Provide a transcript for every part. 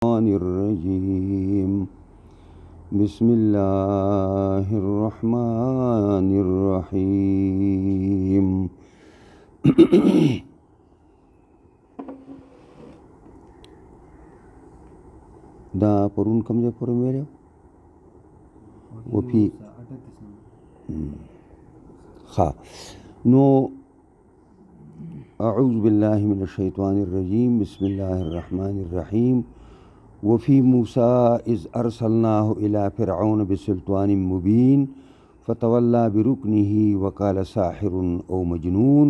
الرجيم بسم الله الرحمن الرحيم دا پرون کم ځای پورې ویلو وفي نو أعوذ بالله من الشيطان الرجيم بسم الله الرحمن الرحيم وفي موسى إذ أرسلناه إلى فرعون بسلطان مبين فتولى بركنه وقال ساحر أو مجنون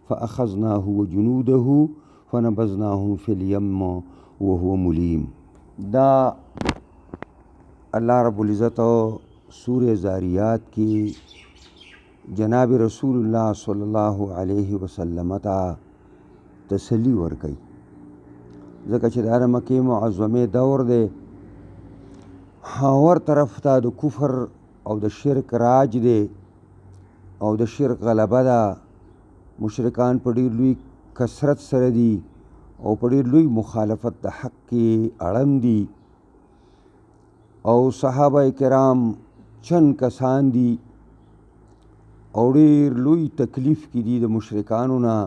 فأخذناه وجنوده فنبذناهم في اليم وهو مليم. دا اللہ رب العزت سورہ زاریات کی جناب رسول اللہ صلی اللہ علیہ وسلم تا تسلی ورکئی ځکه چې دا مکې معظمې دور دی، هاور طرف ته د کفر او د شرک راج دی او د شرک غلبه ده. مشرکان په ډېر لوی کثرت سره دي او په ډېر لوی مخالفت د حق کې اړم دي او صحابه کرام چند کسان دي او ډېر لوی تکلیف کې دي د مشرکانو نه.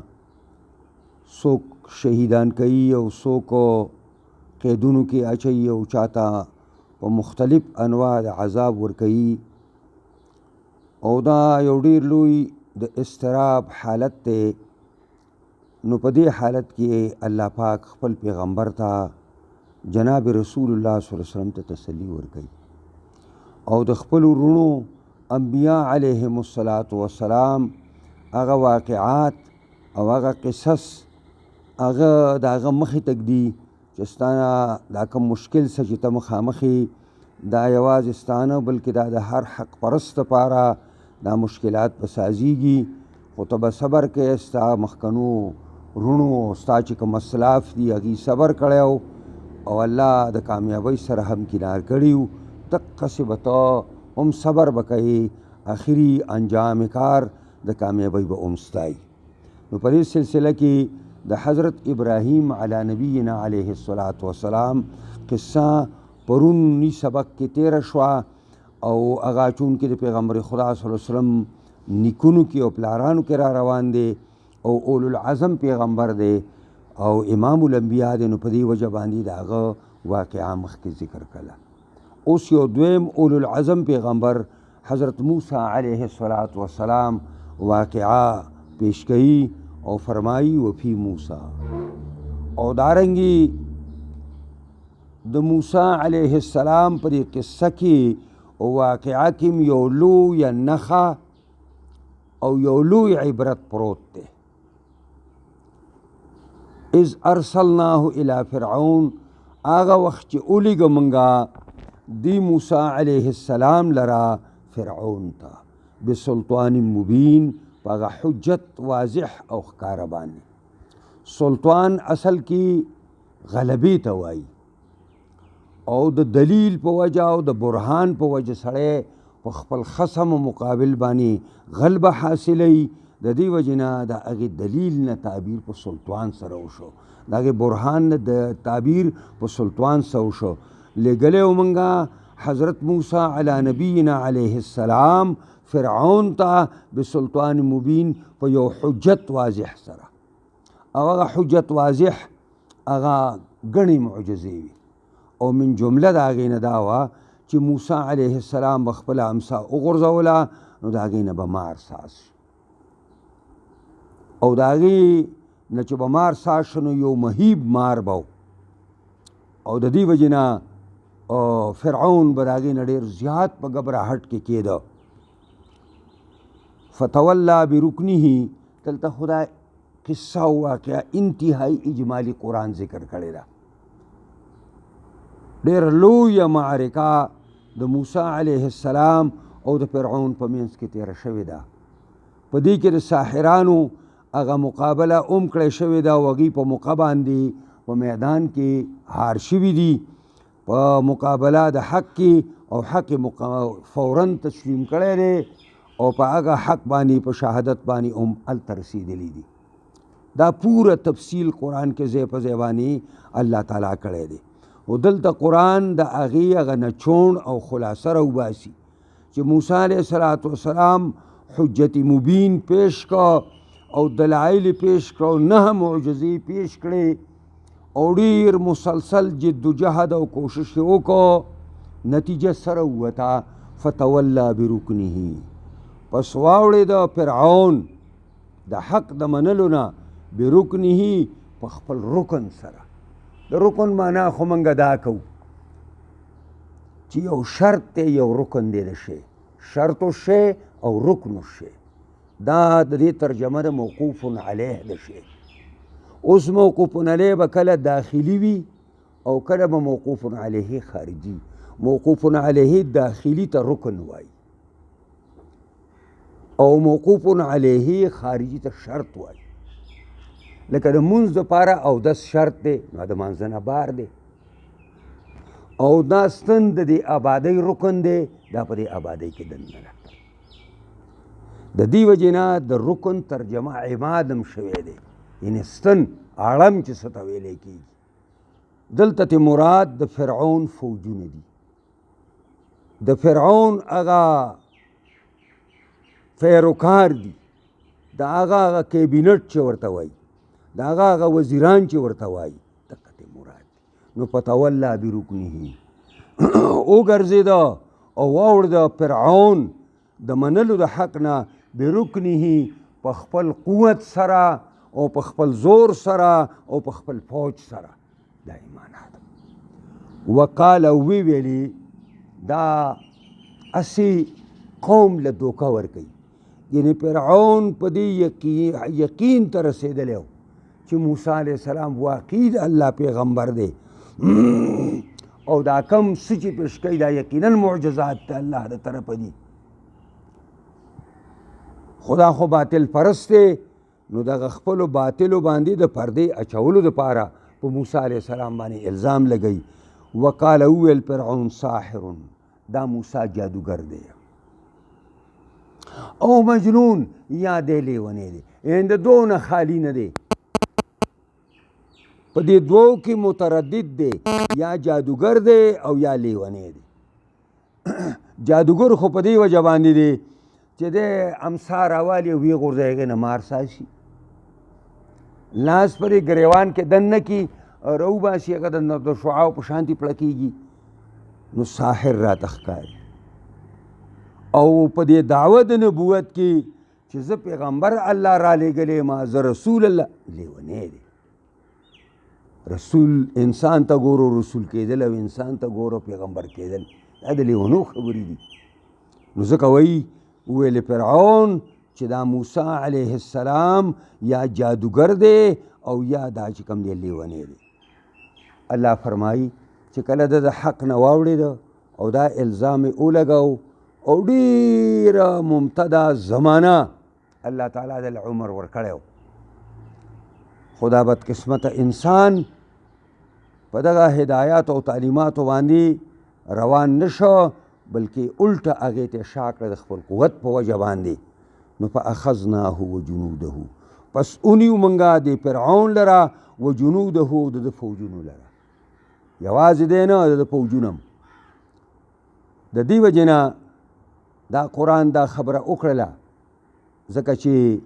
څوک شهیدان کوي او څوک قیدونو کې اچوي او چاته په مختلف انواع د عذاب ورکوي او دا یو ډېر لوی د اضطراب حالت دی. نو په دې حالت کې الله پاک خپل پیغمبر ته جناب رسول الله صلی الله علیه وسلم ته تسلی ورکوي او د خپلو وروڼو انبیاء علیهم السلام هغه واقعات او هغه قصص هغه د هغه مخې ته ږدي چې ستانه دا کوم مشکل څه چې ته مخامخ یې دا یوازې ستانه بلکې دا د هر حق پرست دپاره دا مشکلات به سازیږي، خو ته به صبر کوې. ستا مخکنو وروڼو ستا چې کوم اسلاف دي هغوی صبر کړی او الله د کامیابۍ سره همکنار کړي وو. دقسې به ته هم صبر به کوې، آخري انجام کار د کامیابۍ به هم ستایي. نو په دې سلسله کې د حضرت ابراهیم علی نبینا علیه السلام قصه پرونی سبق کې تیره شوه او هغه چونکې د پیغمبر خدا صلی الله علیه وسلم نیکونو کې او پلارانو کې را روان دی او اولو العزم پیغمبر دی او امام الانبیاء دی، نو په دې وجه باندې د هغه واقعه مخکې ذکر کړله. اوس یو دویم اولو العزم پیغمبر حضرت موسی علیه السلام واقعه پیش کړي او فرمایی وفي موسی او دارنګي د موسی علیه السلام پر قصه کې او واقعه کې یو لوی نښه او یو لوی عبرت پروت دی. اذ ارسلناه الى فرعون، هغه وخت چې اولیږه منګه دی موسی علیه السلام لرا فرعون ته بسلطان مبین، پاغه حجت واضح او ښکاره باندې. سلطان اصل کې غلبې ته وایي او د دلیل په وجه او د برهان په وجه سړی په خپل خصم مقابل باندې غلبه حاصلوي. د دې وجې نه د هغې دلیل نه تعبیر په سلطان سره وشو، د هغې برهان نه د تعبیر په سلطان سره وشو. لېږلی ومونږه حضرت موسی علی نبینا علیه السلام فرعون ته بسلطان مبین په یو حجت واضح سره، او هغه حجت واضح هغه ګڼې معجزې وي او من جمله د هغې نه دا وه چې موسی علیه السلام به خپله امسا وغورځوله نو د هغې نه به مار ساز شو او د هغې نه چې به مار ساز شو نو یو مهیب مار به او د دې وجې نه فرعون به د هغې نه ډېر زیات په ګبراهټ کې کېده. فتولى برکنه، دلته خدا قصه او واقعه انتهایی اجمالی قرآن ذکر کړی ده. ډېره لویه معرکه د موسی علیه السلام او د فرعون په منځ کې تېره شوې ده. په دې کې د ساحرانو هغه مقابله هم کړی شوې ده او هغوی په موقع باندې په میدان کې هار شوي دي په مقابله د حق کې او حق فوراً تسلیم کړی دی او په هغه حق باندې په شهادت باندې هم هلته رسېدلی دي. دا پوره تفصیل قرآن کې ځای په ځای باندې الله تعالی کړی دی. او دلته قرآن د هغې هغه نچوڼ او خلاصه راوباسي چې موسی علیه السلام حجت مبین پیش کا او دلایل پیش کړه او 9 معجزې پیش کړې او ډېر مسلسل جد و جهد او کوشش یې وکړو، نتیجه سره ووته فتولا برکنه، پس واوړېده فرعون د حق د منلو نه برکنه په خپل رکن سره. د رکن معنا خو موږ دا کوو چې یو شرط دی یو رکن دی د شی، شرط الشی او رکن الشی، دا د دې ترجمه ده موقوف علیه د شی. اوس موقوف علیه به کله داخلي وي او کله به موقوف علیه خارجي. موقوف علیه داخلي ته رکن وایي او موقوف علیه خارجي ته شرط وایي. لکه د مونځ دپاره اودس شرط دی، نو د مانځه نه بار دی، او دا ستن د دې آبادۍ رکن دی، دا په دې آبادۍ کې دننه ده. د دې وجې نه د رکن ترجمه عماد هم شوی دی، یعنې ستن اړم چې څه ته ویلی کېږي. دلته ته مراد د فرعون فوجونه دي، د فرعون هغه پیروکار دي، د هغه کیبینټ چې ورته وایي، د هغه وزیران چې ورته وایي، دقه ته مراد دي. نو فتولا برکنه وګرځېده او واوړېده فرعون د منلو د حق نه برکنه په خپل قوت سره او په خپل زور سره او په خپل فوج سره. دا معنا ده. وقال وی ویلي دا اسی قوم له دوکه ورکوي، یعنی فرعون په دې یقین ته رسېدلی و چې موسی علیه السلام واقعي د الله پیغمبر دی او دا کم څه چې پیش کوي دا یقینا معجزات د الله د طرفه دي. خدا خو باطل پرست دی، نو دغه خپلو باطلو باندې د پردې اچولو دپاره په موسی علیه السلام باندې الزام لګوي. وقال وویل فرعون ساحر، دا موسی جادوګر دی او مجنون، یا دی لیونی دی. یعنې د دوو نه خالی نه دی، په دې دوو کې متردد دی، یا جادوګر دی او یا لیونی دی. جادوګر خو په دې وجه باندې دی چې دی امسا راوالي او ویې غورځوي، هغې نه مار ساسي، لاس پرې ګریوان کې دننه کي راوباسي، هغه د شعاو په شانتې پړکېږي. نو ساحر راته ښکاري. او په دې دعوه د نبوت کې چې زه پیغمبر الله را لېږلی ما، زه رسول الله، لیونی دی. رسول انسان ته ګورو رسول کېدل او انسان ته ګورو پیغمبر کېدل، دا د لیونو خبرې دي. نو ځکه وایي ویل فرعون چې دا موسی علیه السلام یا جادوګر دی او یا دا چې کوم دی لیونی دی. الله فرمایي چې کله د حق نه واوړېده او دا الزام یې ولګاو او ډېره ممتده زمانه الله تعالی دله عمر ورکړی و، خو دا بدقسمته انسان په دغه هدایات او تعلیماتو باندې روان نشو، بلکې الټه هغې ته شا کړه د خپل قوت په وجه باندې. نو فاخذناه وجنوده، پس اونیو منګه د فرعون لره وجنوده د فوجونو لره، یوازې دی نه د فوجونه. د دې وجې نه دا قرآن دا خبره وکړله، ځکه چې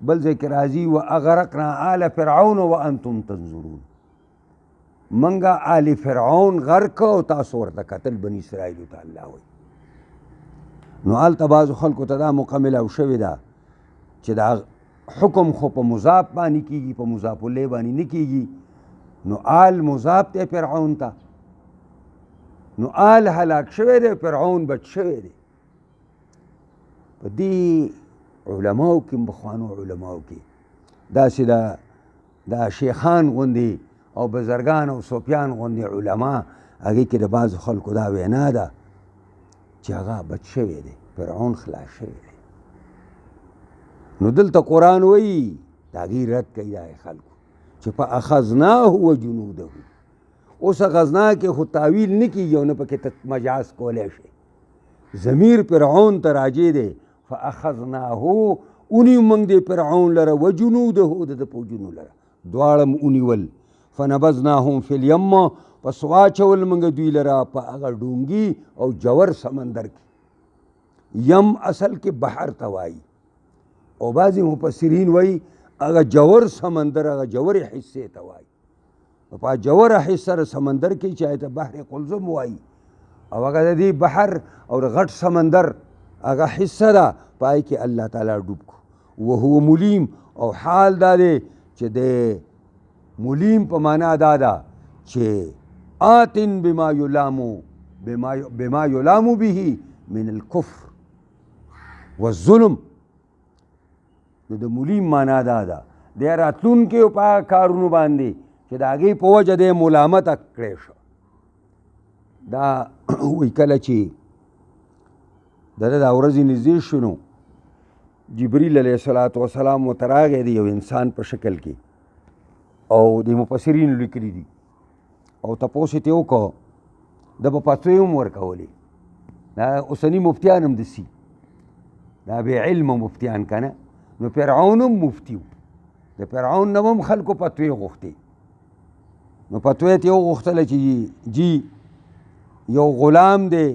بل ځای کې راځي واغرقنا آل فرعون وانتم تنظرون، منګه آل فرعون غرق او تاسو ورته کتل، بني اسرائیلو ته الله وایي. نو هلته بعضو خلکو ته دا مکمله او شوې ده چې دا حکم خو په مضاف باندې کېږي، په مضاف الیه باندې نه کېږي. نو آل مضاف دی فرعون ته، نو آل هلاک شوی دی، فرعون بچ شوی دی. په دې علماو کې بخوانو علماو کې داسې دا شیخان غوندې او بزرګان او صوفیان غوندې علما، هغې کې د بعضو خلکو دا وینا ده چې هغه بچ شوی دی، فرعون خلاص شوی دی. نو دلته قرآن وایي د هغې رد کوي دا خلکو چې فاخذناه وجنوده. اوس اخذنا کې خو تاویل نه کېږي او نه پکې مجاز کولی شي، ضمیر فرعون ته راجع دی. فاخذناه اونیو موږ د فرعون لره وجنوده د فوجونو لره، دواړه م اونیول. فنبذناهم فی الیم، پس واچول موږ دوی لره په هغه ډونګي او جوور سمندر کې. یم اصل کې بحر ته وایي او بعضې مفسرین وایي هغه جوور سمندر هغه جوورې حصې ته وایي. په جووره حصه سمندر کې چې هغې ته بحر قلزم وایي او هغه د دې بحر او د غټ سمندر هغه حصه ده په هغې کې الله تعالی ډوب کړو. وهو ملیم او حال دا دی چې د ملیم په معنا دا ده چې آتن بما یلام به من الکفر والظلم. نو د ملیم معنا دا ده دی راتلونکي په هغه کارونو باندې چې د هغې په وجه دی ملامته کړی شه. دا وایي کله چې د ده دا ورځې نږدې شو نو جبریل علیه الصلاة وسلام ورته راغی د یو انسان په شکل کې او د مفسرینو لیکلي دي او تپوس یې ترې وکړه ده به فتوې هم ورکولې. دا اوسني مفتیان هم داسې دا بې علمه مفتیان که نه. نو فرعون هم مفتي و د فرعون نه هم خلکو فتوې غوښتې. نو فتوې ترې وغوښتله چې جی یو غلام دی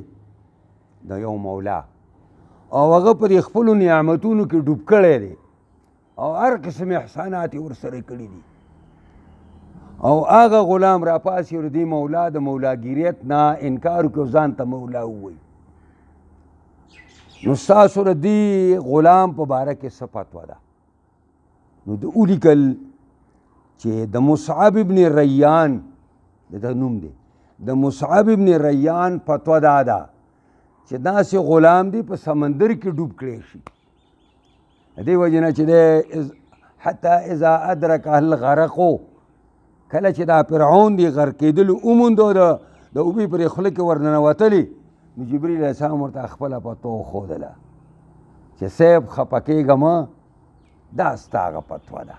د یو مولا او هغه پر خپلو نعمتونو کې ډوب کړی دی او هر قسم احسانات یې ورسره کړي دي او هغه غلام راپاسي او د دې مولا د مولاګیریت نه انکار وکړي او ځان ته مولا ووایي. نو ستاسو د دې غلام په باره کې څه فتوا ده؟ نو د ولیکل چې د مصعب ابن ریان د ده نوم دی د مصعب ابن ریان فتوا دا ده چې داسې غلام دی په سمندر کې ډوب کړی شي. د دې وجې نه چې دی حتی اذا ادرکه الغرقو کله چې دا فرعون دی غرق کېدلو وموندو د اوبې پرې خوله کې ورننوتلې نو جبریل علیه السلام ورته خپله فتوا وښودله چې صیب خفه کېږه مه دا ستا هغه فتوا ده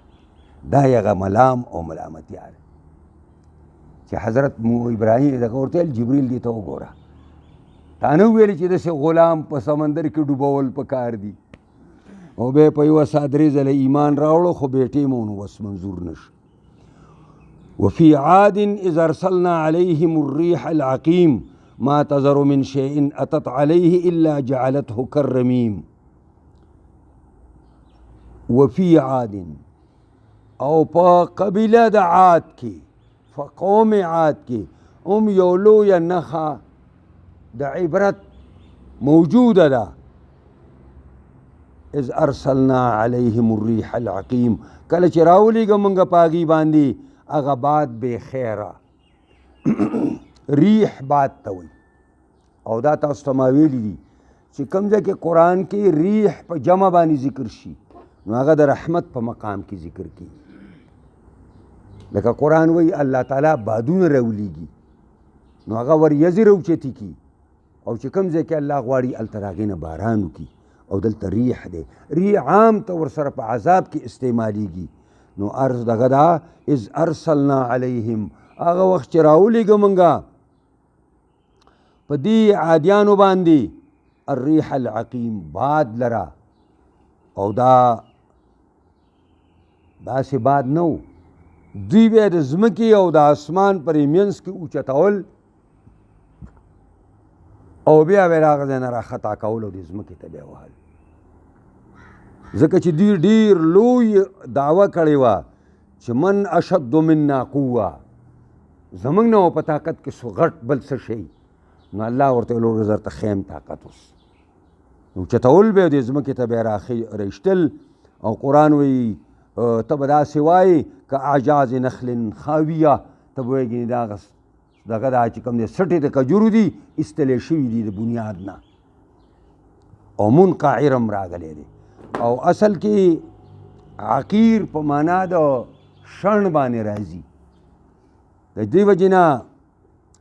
دا یې هغه ملام او ملامتیا ده چې حضرت ابراهیم دغه ورته ویل جبریل دې ته وګوره تا نه وویلې چې داسې غلام په سمندر کې ډوبول پکار دي او بیا په یوه ساه درې ځله ایمان راوړو خو بېټې مو نو بس منظور نه شو. وفي عاد إذ أرسلنا عليهم الريح العقيم ما تذر من شيء أتت عليه إلا جعلته كالرميم. وفي عاد او په قبیله د عاد کې فقوم عاد کې هم یو لویه نښه د عبرت موجوده ده. اذ ارسلنا عليهم الريح العقيم کله چې راولېږه موږ په هغې باندې هغه باد بې خیره ریح باد ته وایي او دا تاسو ته ما ویلي دي چې کوم ځای کې قرآن کې ریح په جمع باندې ذکر شي نو هغه د رحمت په مقام کې ذکر کېږي. لکه قرآن وایي الله تعالی بادونه راولېږي نو هغه وریځې راوچتې کي او چې کوم ځای کې الله غواړي هلته د هغې نه باران وکړي او دلته ریح دی. ریح عام ته ورسره په عذاب کې استعمالیږي. نو عرض دغه دا اذ ارسلنا علیهم هغه وخت چې راولېږه موږ په دې عادیانو باندې الریح العقیم باد لره او دا داسې باد نه و دوی بیا د ځمکې او د اسمان پرې منځ کې اوچتول او بیا به یې د هغه ځای نه راخطا کول او د ځمکې ته بیا وهل. ځکه چې دوی ډېر لوی دعوه کړې وه چې من اشد منا قوه زموږ نه په طاقت کې څو غټ بل څه شی نو الله ورته ویل ورځ درته ښیم طاقت اوس نو اوچتول به یې د ځمکې ته بیا راایشتل او قرآن وایي ته به داسې وایې که اعجاز نخل خاویه ته به وایې دغه دا چې کوم دی سټې د کجورو دي ایستلی شوي دي د بنیاد نه او منقعر هم راغلی دی او اصل کې عقیر په معنا د شڼ باندې راځي. د دې وجې نه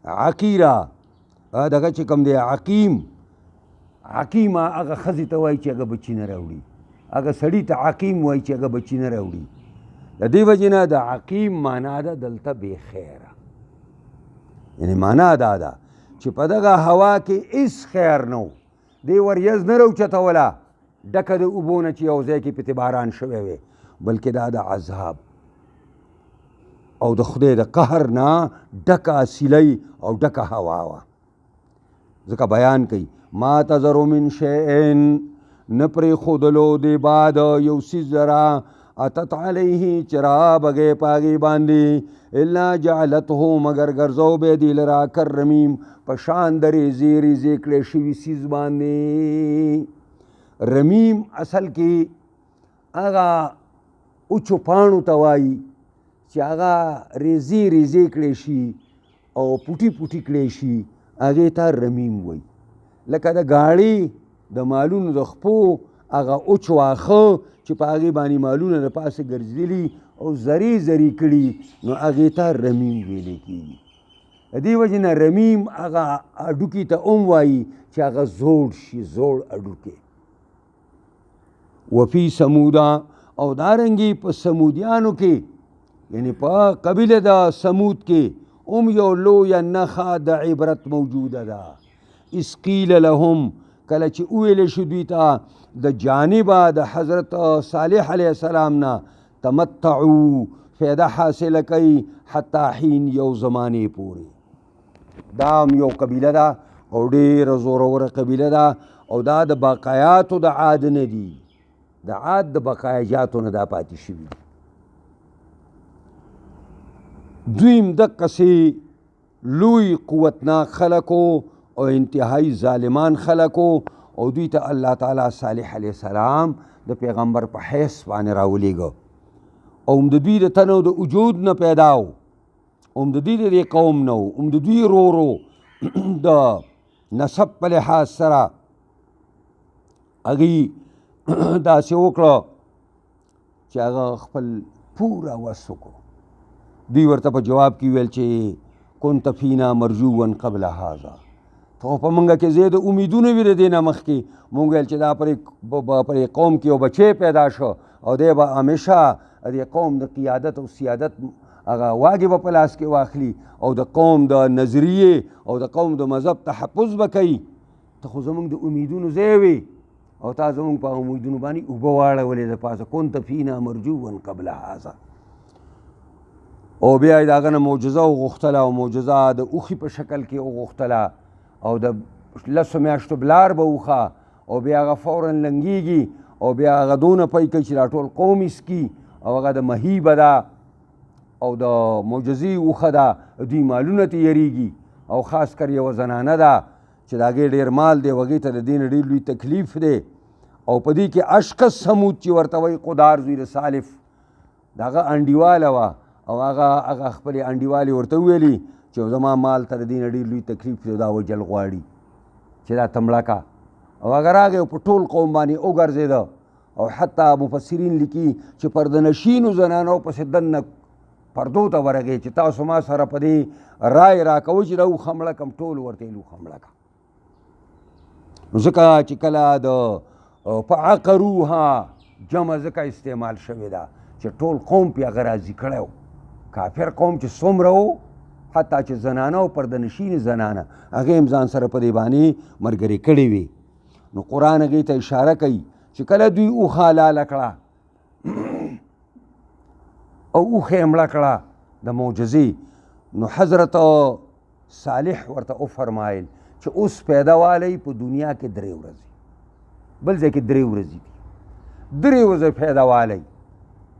عقیره دغه چې کوم دی عقیم هغه ښځې ته وایي چې هغه بچي نه راوړي هغه سړي ته عقیم وایي چې هغه بچي نه راوړي. د دې وجې نه د عقیم معنا ده دلته بې خیره یعنی معنا دا ده چې په دغه هوا کې هېڅ خیر نه و دې وریځ نه راوچتوله ډکه د اوبو نه چې یو ځای کې پکې باران شوی وی بلکې دا د عذاب او د خدای د قهر نه ډکه سیلی او ډکه هوا وه. ځکه بیان کوي ما تذر من شیء نه پرېښودلو د بعد یو څیز لره اتت علیه چې رابږی په هغې باندې الا جعلته مګر ګرځو به یې دې لره کرمیم په شان د ریزې ریزې کړی شوي څیز باندې. رمیم اصل کې هغه اوچو پاڼو ته وایي چې هغه ریزې ریزې کړی شي او پوټي پوټي کړی شي هغې ته رمیم وایي. لکه د ګاړې د مالونو د خپو هغه اوچ واښه چې په هغې باندې مالونه د پاسه ګرځېدلي او زرې زرې کړي نو هغې ته رمیم ویلی کېږي. د دې وجې نه رمیم هغه هډوکي ته هم وایي چې هغه زوړ شي، زوړ هډوکی. وفي سموده او دارنګې په سمودیانو کې یعنی په قبیله د سمود کې هم یو لویه نښه د عبرت موجوده ده. اذ قیل لهم کله چې وویلی شو دوی ته د جانبه د حضرت صالح علیه السلام نه تمتعو فایده حاصله کوي حتی حین یو زمانې پورې. دا هم یو قبیله ده او ډېره زوروره قبیله ده او دا د بقایاتو د عاد نه دي، د عاد د بقایاجاتو نه دا پاتې شوي. دویم دقسې لوی قوتناک خلکو او انتهایی ظالمان خلکو او دوی ته الله تعالی صالح علیه السلام د پیغمبر په حیث باندې راولېږه او هم د دوی د تن او د وجود نه پیدا و، هم د دوی د دې قوم نه و، هم د دوی ورو د نسب په لحاظ سره هغوی داسې وکړه چې هغه خپل پوره وس وکړو. دوی ورته په جواب کې ویل چې كنت فینا مرجوا قبل هذا، ته په موږ کې زیاده امیدونه وي د دې نه مخکې. موږ ویل چې دا پرې قوم کې یو بچی پیدا شو او دی به همیشه د قوم د قیادت او سیادت هغه واګې به په لاس کې واخلي او د قوم د نظریې او د قوم د مذهب تحفظ به کوي. ته خو زموږ د امیدونو ځای وي او تا زموږ په امیدونو باندې اوبه واړولې د پاسه. كنت فینا مرجوا قبل هذا. او بیا یې د هغه نه معجزه وغوښتله او معجزه د اوښي په شکل کې وغوښتله او د 10 میاشتو بلار به وخه او بیا هغه فورا لنګېږي او بیا هغه دونه پی کوي چې دا ټول قوم یې سکي او هغه د مهیبه ده او د معجزې اوښه ده، دوی مالونه ته یریږي او خاص کر یوه زنانه ده چې د هغې ډېر مال دی او هغې ته د دې نه ډېر لوی تکلیف دی او په دې کې اشقص سمود چې ورته وایي قدار زوی د صالف د هغه انډیواله وه او هغه خپلې انډیوالې ورته وویلي چې زما مال ته د دې نه ډېر لوی تکلیف دی دا وجل غواړي چې دا ته مړه کا. او هغه راغی او په ټول قوم باندې وګرځېده او حتی مفسرین لیکي چې پردهنشینو زنانو پسې دننه پردو ته ورغی چې تاسو ما سره په دې رای راکوئ چې دا اوښه مړه کړم. ټول ورته ویل اوښه مړه کړه. نو ځکه چې کله د فعقروها جمع ځکه استعمال شوې ده چې ټول قوم پې هغه راضي کړی و. کافر قوم چې څومره و حتی چې زنانه او پردهنشینې زنانه هغې هم ځان سره په دې باندې ملګرې کړې وي. نو قرآن هغې ته اشاره کوي چې کله دوی اوښه حلاله کړه او اوښه یې مړه کړه د معجزې، نو حضرت صالح ورته وفرمایل چې اوس پیداوالی په دنیا کې 3 ورځې، بل ځای کې 3 ورځې دي، 3 ورځې پیداوالی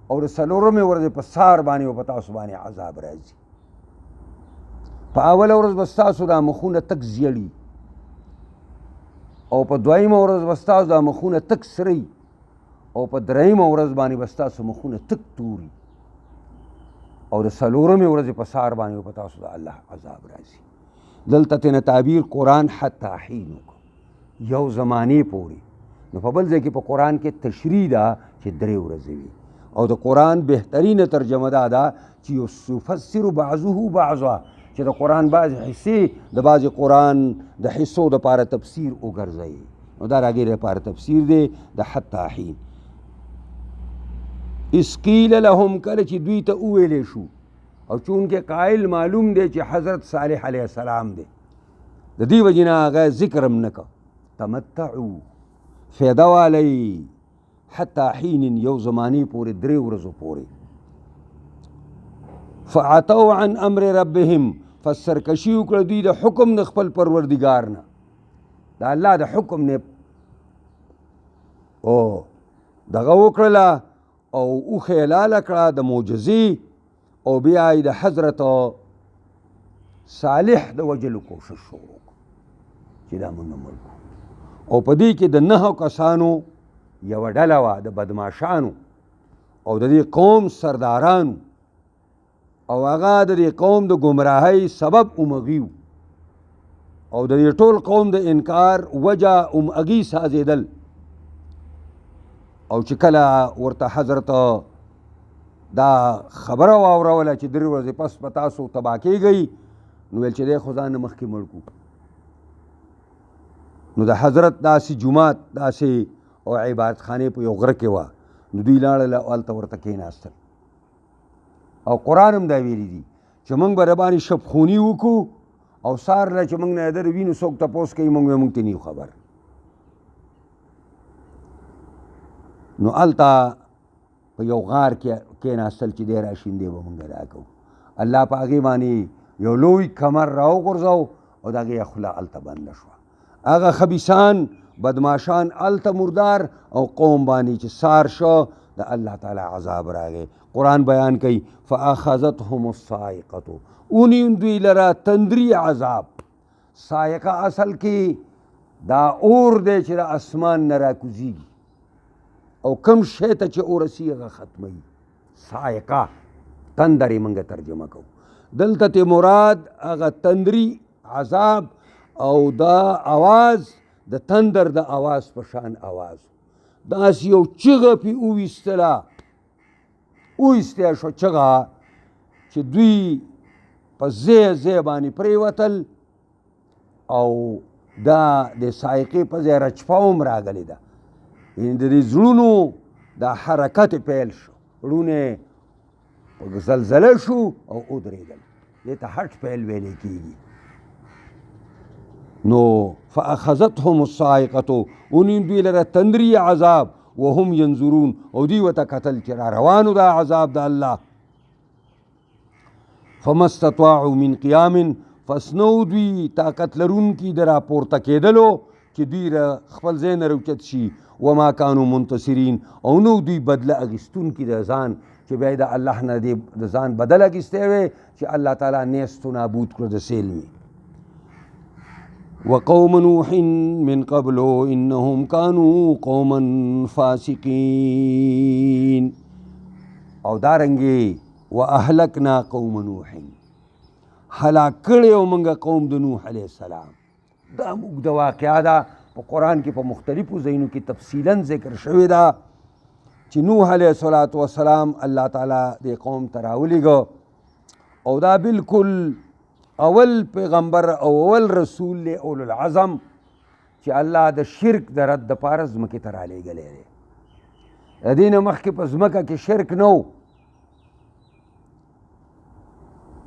او د 4مې ورځې په سهار باندې به په تاسو باندې عذاب راځي. په اوله ورځ به ستاسو دا مخونه تک زیړي او په 2مه ورځ به ستاسو دا مخونه تک سري او په 3مه ورځ باندې به ستاسو مخونه تک توري او د 4مې ورځې په سهار باندې به په تاسو د الله عذاب راځي. دلته تېنه تعبیر قرآن حتی حین وکړو، یو زمانې پورې. نو په بل ځای کې په قرآن کې تشریح ده چې 3 ورځې وي او د قرآن بهترینه ترجمه دا ده چې یفسر بعضه بعضا، چې د قرآن بعضې حصې د بعضې قرآن د حصو دپاره تفسیر وګرځوي. نو دا راګې دپاره تفسیر دی د حتی حین. اذ قیل لهم کله چې دوی ته وویلی شو او چونکې قائل معلوم دی چې حضرت صالح علیه السلام دی د دې وجې نه هغه ذکر هم نه که تمتعو فایده والی حتی حین یو زمانې پورې 3 ورځو پورې. فعتوا عن امر ربهم فسرکشي وکړه دوی د حکم د خپل پروردګار نه، د الله د حکم نه او دغه وکړله او اوښه یې لاله کړه د معجزې، او بیا یې د حضرت صالح د وجلو کوشش شروع کړو چې دا موږ مړ کړو. او په دې کې د 9 کسانو یوه ډله وه د بدماشانو او د دې قوم سردارانو، او هغه د دې قوم د ګمراهۍ سبب همغي و، او د دې ټول قوم د انکار وجه همغي سازېدل. او چې کله ورته حضرت دا خبره واوروله چې 3 ورځې پس به تاسو تباه کېږئ، نو ویل چې دی خو ځان نه مخکې مړ کړو. نو د حضرت داسې جومات داسې او عبادت خانې په یو غره کې وه، نو دوی لاړل او هلته ورته کېناستل. او قرآن هم دا ویلي دي چې موږ به ربانې شبخوني وکړو او سار له چې موږ نه در وینو څوک تپوس کوي موږ ته نه خبر. نو هلته په یو غار کې کېناستل چې دی راشین دی به موږ دا کوو. الله په هغې باندې یو لوی کمر راوغورځو او د هغې خوله هلته بنده شوه. هغه خبیثان بدماشان هلته مردار او قوم باندې چې سار شو د الله تعالی عذاب راغی. قرآن بیان کوي فاخذتهم الصاعقه، اونیم دوی لره تندري عذاب. صاعقه اصل کې دا اور دی چې د اسمان نه راکوزیږي او کم شی ته چې اورسي هغه ختموي. صاعقه تندر یې موږ ترجمه کوو. دلته ته مراد هغه تندري عذاب او دا آواز د تندر د آواز په شان آواز، داسې یو چغه پې وویستله، وویستی شو چغه چې دوی په ځای باندې پرېوتل، او دا د صاعقې په ځای رچپه هم راغلې ده. یعنې د دې زړونو دا حرکت پیل شو، زړونه په زلزله شو او ودرېدل. دې ته هټ پیل ویلی کېږي. نو فاخذتهم الصاعقه، اونیم دوی لره تندري عذاب وهم ينظرون، او دوی ورته کتل چې را روانو دا عذاب د الله. فما استطاعوا من قیام، فسنو دوی طاقت لرونکي د راپورته کېدلو چې دوی خپل ځای نه راوچت شي. وما كانوا منتصرین، او نو دوی بدله اخیستونکي د ځان چې بیا د الله نه د ځان بدل اخیستی وی چې الله تعالی نیست و نابود کړو د سیل وي. وقوم نوح من قبل انهم كانوا قوما فاسقين، او دارنګې واهلکنا قوم نوح، هلاک کړی موږ قوم د نوح علیه السلام. دا موږ د واقعه ده په قرآن کې په مختلفو ځایونو کې تفصیلا ذکر شوې ده چې نوح علیه السلام الله تعالی دې قوم ته راولېږه، او دا بالکل اول پیغمبر او اول رسول لی اولو العظم چې الله د شرک د رد دپاره ځمکې ته رالیږلی دی. د دې نه مخکې په ځمکه کې شرک نه و.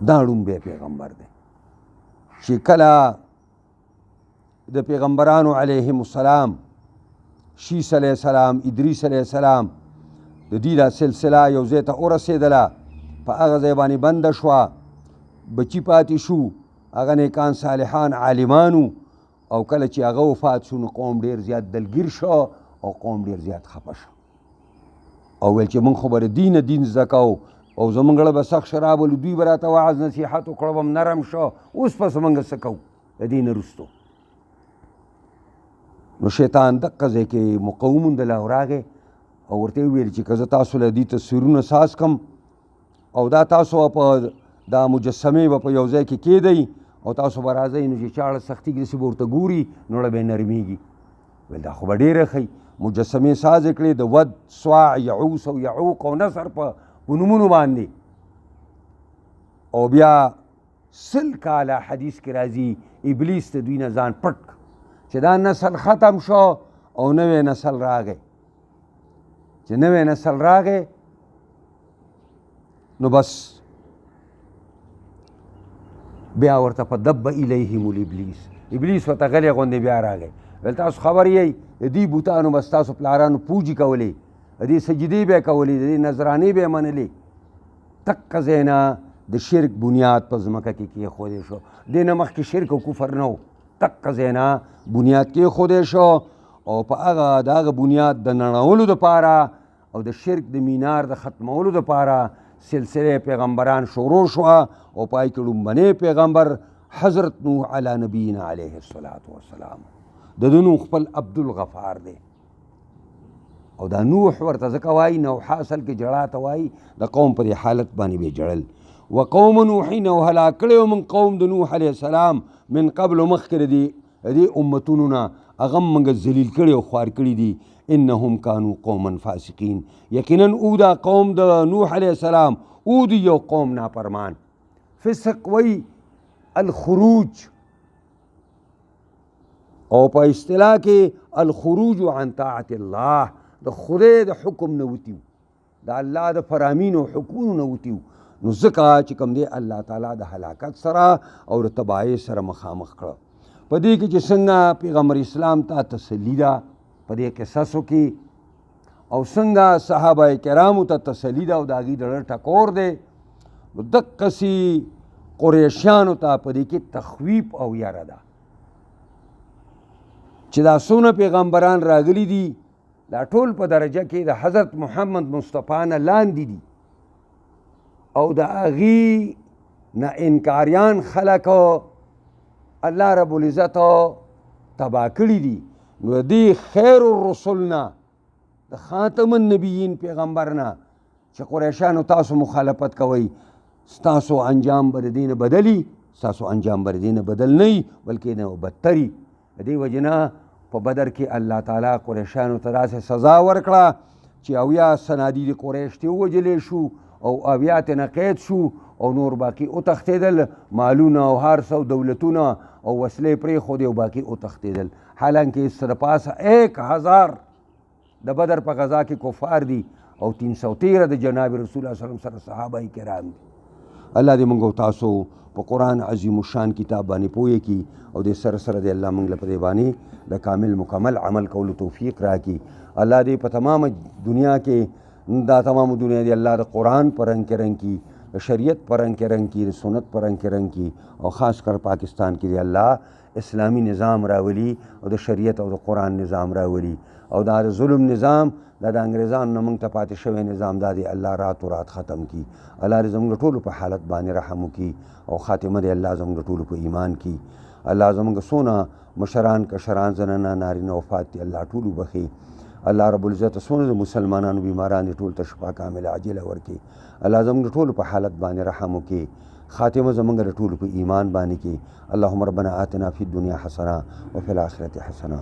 دا ړومبی پیغمبر دی چې کله د پیغمبرانو علیهم السلام، شیس علیه السلام، ادریس علیه السلام، د دې دا سلسله یو ځای ته ورسېدله، په هغه ځای باندې بنده شوه، بچی پاتې شو، هغه نیکان صالحان عالمانو، او کله چې هغه وفات شو نو قوم ډېر زیات دلګیر شو او قوم ډېر زیات خفه شو، او ویل چې موږ خو به د دین زده کوو او زموږ زړه به سخت شراب ولو، دوی به راته وعظ نصیحت وکړو به م نرم شو، اوس پس موږ څه کوو د دې نه وروستو. نو شیطان دقه ځای کې مقوم موندلی او راغی او ورته یې وویل چې که زه تاسو له دې تصویرونه ساز کړم او دا تاسو په دا مجسمې به په یو ځای کې کېدئ او تاسو به راځئ، نو چې چاړه سختېږي داسې به ورته ګوري نو زړه به یې نرمېږي. ویل دا خو به ډېره ښه مجسمې ساز یې کړې د ود، سواع، یعوس او یعوق او نصر په نومونو باندې، او بیا 100 کاله حدیث کې راځي ابلیس ته دوی نه ځان پټ چې دا نسل ختم شو او نوی نسل راغی. چې نوی نسل راغی نو بس بیا ورته په دب الیهم الابلیس، ابلیس ورته غلی غوندې بیا راغی. ویل تاسو خبر یئ د دې بوتانو بس تاسو پلارانو پوجي کولې، د دې سجدې به یې کولې، د دې نذرانې به یې منلې. دقه ځای نه د شرک بنیاد په ځمکه کې کېښودی شو. دې نه مخکې شرک او کفر نه و، دقه ځای نه بنیاد کېښودی شو او په د هغه بنیاد د نړولو دپاره او د شرک د مینار د ختمولو دپاره سلسله پیغمبران شروع شوه او پای کې لومبنی پیغمبر حضرت نوح علی نبینا علیه الصلاة والسلام. د ده نوم خپل عبدالغفار دی او دا نوح ورته ځکه وایي نوحه اصل کې جړا ته وایي د قوم په دې حالت باندې به جړل. وقوم نوحین او هلاک کړی وو من قوم د نوح علیه السلام من قبل مخکې د دې امتونو نه هغه هم موږ ذلیل کړي او خوار کړي دي. انهم کانوا قوما فاسقین، یقینا او دا قوم د نوح علیه السلام او دی یو قوم نافرمان. فسق وی الخروج او په اصطلاح کې الخروج عن طاعت الله، د خدای د حکم نه وتیو، د الله د فرامینو حکمونو نه وتیو. نو ځکه چې کوم دی الله تعالی د هلاکت سره او د تباهۍ سره مخامخ کړه. په دې کې چې څنګه پیغمبر اسلام ته تسلي ده په دې قصصو کې او څنګه صحابه کرامو ته تسلي ده او د هغوی د زړه ټکور دی، نو دقسې قریشیانو ته په دې کې تخویف او یاره ده چې دا څونه پیغمبران راغلي دي دا ټول په درجه کې د حضرت محمد مصطفی نه لاندې دي او د هغې نه انکاریان خلک الله رب العزت تباه کړي دي. نو دې خیر الرسل نه د خاتم النبیین پیغمبر نه چې قریشانو تاسو مخالفت کوئ ستاسو انجام به د دې نه بدلي، ستاسو انجام به د دې نه بدل نه وي بلکې نه بدتري. د دې وجې نه په بدر کې الله تعالی قریشانو ته داسې سزا ورکړه چې 80 صنادید قریش ترې ووژلی شو او 80 ترې قید شو او نور باقي وتښتېدل، مالونه او هر څه دولتونه او وسلې پرېښودې او باقي وتښتېدل. حالانکې څه د پاسه 1000 د بدر په غذا کې کفار دي او 313 د جناب رسول الله صلی الله علیه وسلم سره صحابه کرام دي. الله دې موږ او تاسو په قرآن عظیم الشان کتاب باندې پوهې کړي او دې سره سره دې الله موږ له په دې باندې د کامل مکمل عمل کولو توفیق راکړي. الله دې په تمامه دنیا کې دا تمامه دنیا دې الله د قرآن په رنګ کې رنګ کړي، د شریعت په رنګ کې رنګ کړي، د سنت په رنګ کې رنګ کړي او خاص کر پاکستان کې دې الله اسلامی نظام راولي او د شریعت او د قرآن نظام راولي او دا د ظلم نظام دا د انګریزانو نه موږ ته پاتې شوی نظام دا دی الله راتو رات ختم کړي. الله دې زموږ ټولو په حالت باندې رحم وکړي او خاتمه دې الله زموږ ټولو په ایمان کړي. الله زموږ څونه مشران کشران زنانه نارینه وفات دي الله ټولو بخي. الله رب العزت څونه د مسلمانانو بیماران دي ټول ته شفا کامله عاجله ورکړي. الله زموږ ټولو په حالت باندې رحم وکړي، خاتمه زموږ د ټولو په ایمان باندې کړي. اللهم ربنا آتنا فی الدنیا حسنه وفي الآخرة حسنه